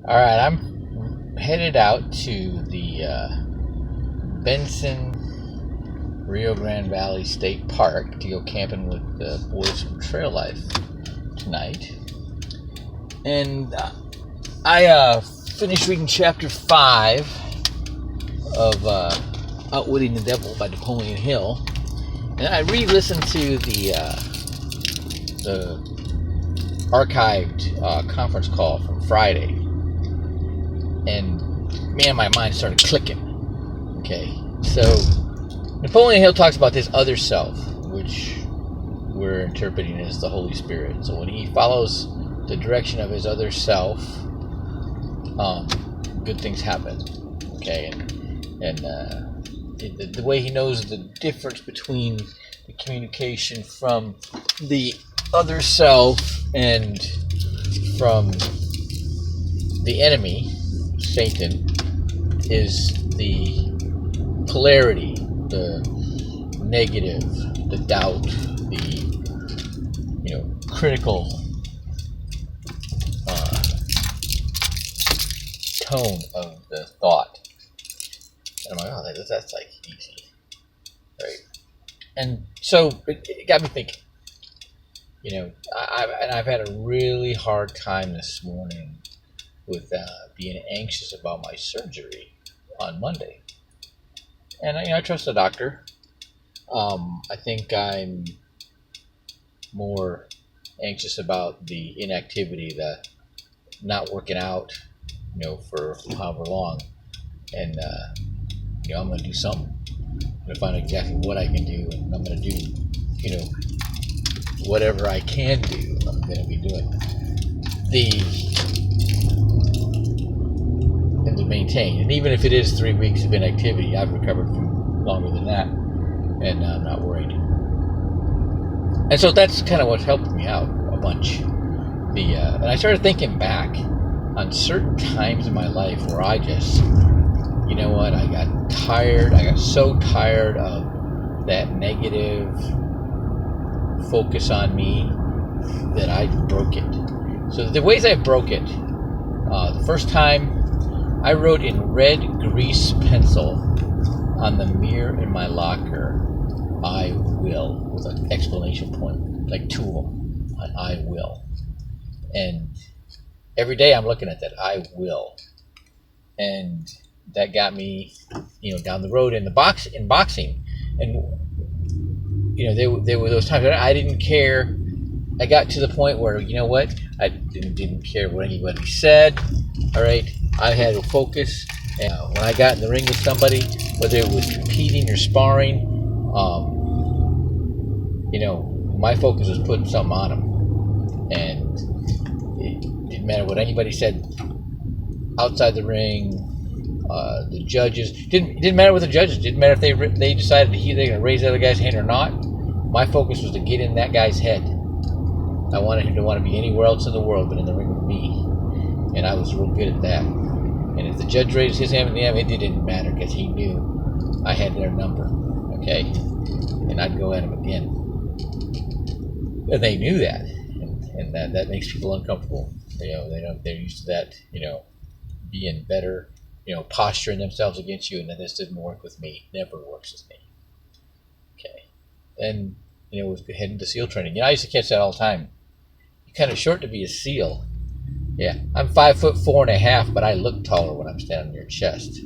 All right, I'm headed out to the Benson Rio Grande Valley State Park to go camping with the boys from Trail Life tonight. And I finished reading chapter 5 of Outwitting the Devil by Napoleon Hill. And I re-listened to the archived conference call from Friday. And man, my mind started clicking. Okay, so Napoleon Hill talks about this other self, which we're interpreting as the Holy Spirit. So when he follows the direction of his other self, good things happen. Okay, and the way he knows the difference between the communication from the other self and from the enemy, Satan, is the polarity, the negative, the doubt, the critical tone of the thought. And I'm like, oh, that's like easy, right? And so it got me thinking. I've had a really hard time this morning with being anxious about my surgery on Monday. And I trust the doctor. I think I'm more anxious about the inactivity, the not working out, for however long. And I'm going to do something. I'm going to find exactly what I can do, and I'm going to do, whatever I can do. I'm going to be doing and to maintain. And even if it is 3 weeks of inactivity, I've recovered from longer than that, and I'm not worried. And so that's kind of what's helped me out a bunch. And I started thinking back on certain times in my life where I just, I got tired. I got so tired of that negative focus on me that I broke it. So the ways I broke it, the first time I wrote in red grease pencil on the mirror in my locker, I will, with an exclamation point, like two of them, I will. And every day I'm looking at that, I will. And that got me, down the road in boxing. And, there were those times that I didn't care. I got to the point where, I didn't care what anybody said. All right, I had to focus. And when I got in the ring with somebody, whether it was competing or sparring, my focus was putting something on them. And it didn't matter what anybody said outside the ring. The judges didn't matter what the judges didn't matter if they decided they're going to raise the other guy's hand or not. My focus was to get in that guy's head. I wanted him to want to be anywhere else in the world but in the ring with me, and I was real good at that. And if the judge raised his hand in the end, it didn't matter because he knew I had their number. Okay, and I'd go at him again. And they knew that, and that makes people uncomfortable. They're used to that. Being better. Posturing themselves against you, and then this didn't work with me. Never works with me. Okay. And, was heading to SEAL training. I used to catch that all the time. You're kind of short to be a SEAL. Yeah. I'm 5'4.5", but I look taller when I'm standing on your chest.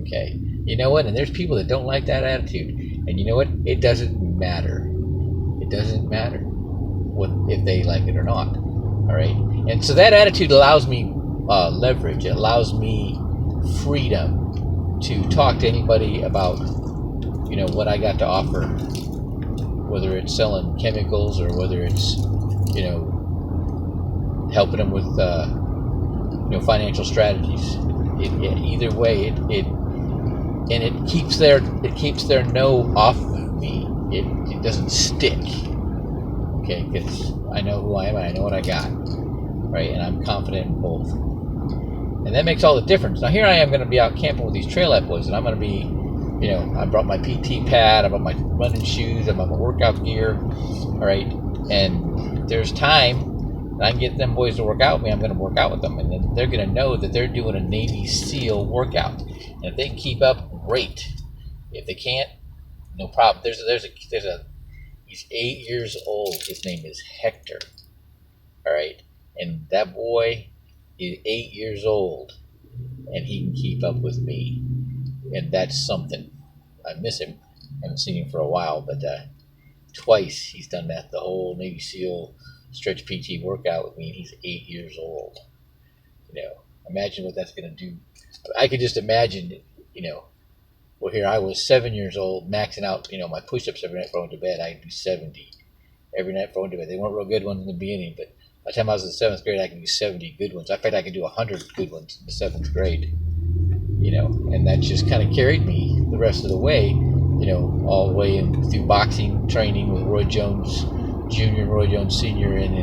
Okay. You know what? And there's people that don't like that attitude. And you know what? It doesn't matter. It doesn't matter if they like it or not. All right. And so that attitude allows me leverage. It allows me freedom to talk to anybody about what I got to offer, whether it's selling chemicals or whether it's helping them with financial strategies. Either way, it keeps their no off of me. It doesn't stick. Okay, because I know who I am and I know what I got, right? And I'm confident in both. And that makes all the difference. Now here I am going to be out camping with these Trail Life boys, and I'm going to be, I brought my PT pad, I brought my running shoes, I brought my workout gear, all right? And there's time and I can get them boys to work out with me, I'm going to work out with them, and then they're going to know that they're doing a Navy SEAL workout. And if they can keep up, great. If they can't, no problem. He's 8 years old. His name is Hector. All right, and that boy is 8 years old, and he can keep up with me, and that's something. I miss him. I haven't seen him for a while, but twice he's done that. The whole Navy SEAL stretch PT workout with me, and he's 8 years old. Imagine what that's going to do. I could just imagine, well, here I was 7 years old, maxing out, my push-ups every night before I went to bed. I could do 70 every night before I went to bed. They weren't real good ones in the beginning, but by the time I was in the 7th grade, I could do 70 good ones. In fact, I could do 100 good ones in the 7th grade. And that just kind of carried me the rest of the way, all the way through boxing training with Roy Jones Jr. and Roy Jones Sr. and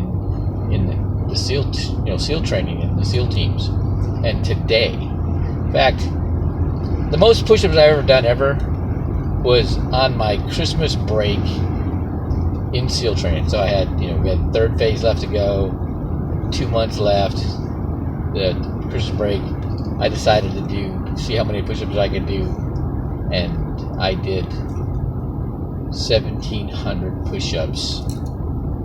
in the SEAL, SEAL training and the SEAL teams. And today, in fact, the most push-ups I've ever done was on my Christmas break in SEAL training. So I had, we had third phase left to go, 2 months left, the Christmas break. I decided to see how many push-ups I could do, and I did 1,700 push-ups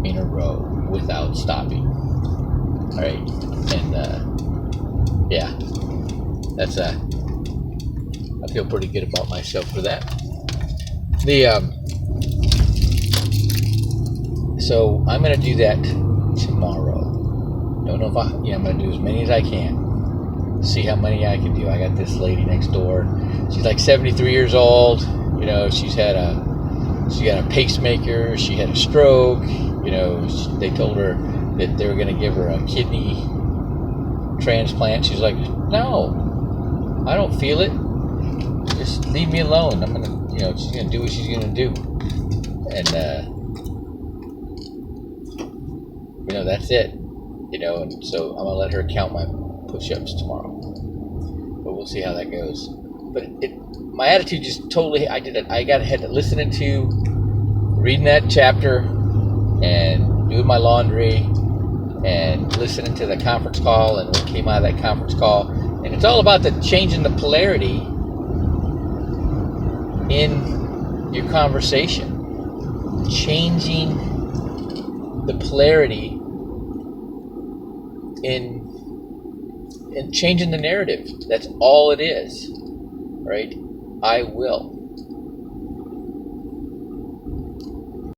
in a row without stopping. All right, and yeah, that's I feel pretty good about myself for that. So I'm gonna do that tomorrow. Don't know if I'm gonna do as many as I can. See how many I can do. I got this lady next door. She's like 73 years old. She's got a pacemaker. She had a stroke. They told her that they were going to give her a kidney transplant. She's like, no, I don't feel it. Just leave me alone. I'm gonna, she's gonna do what she's gonna do, and that's it. And so I'm gonna let her count my push-ups tomorrow, but we'll see how that goes. But my attitude just totally, I got ahead of listening to, reading that chapter, and doing my laundry, and listening to the conference call, and what came out of that conference call. And it's all about the changing the polarity in your conversation, changing the polarity in changing the narrative. That's all it is, right? I will.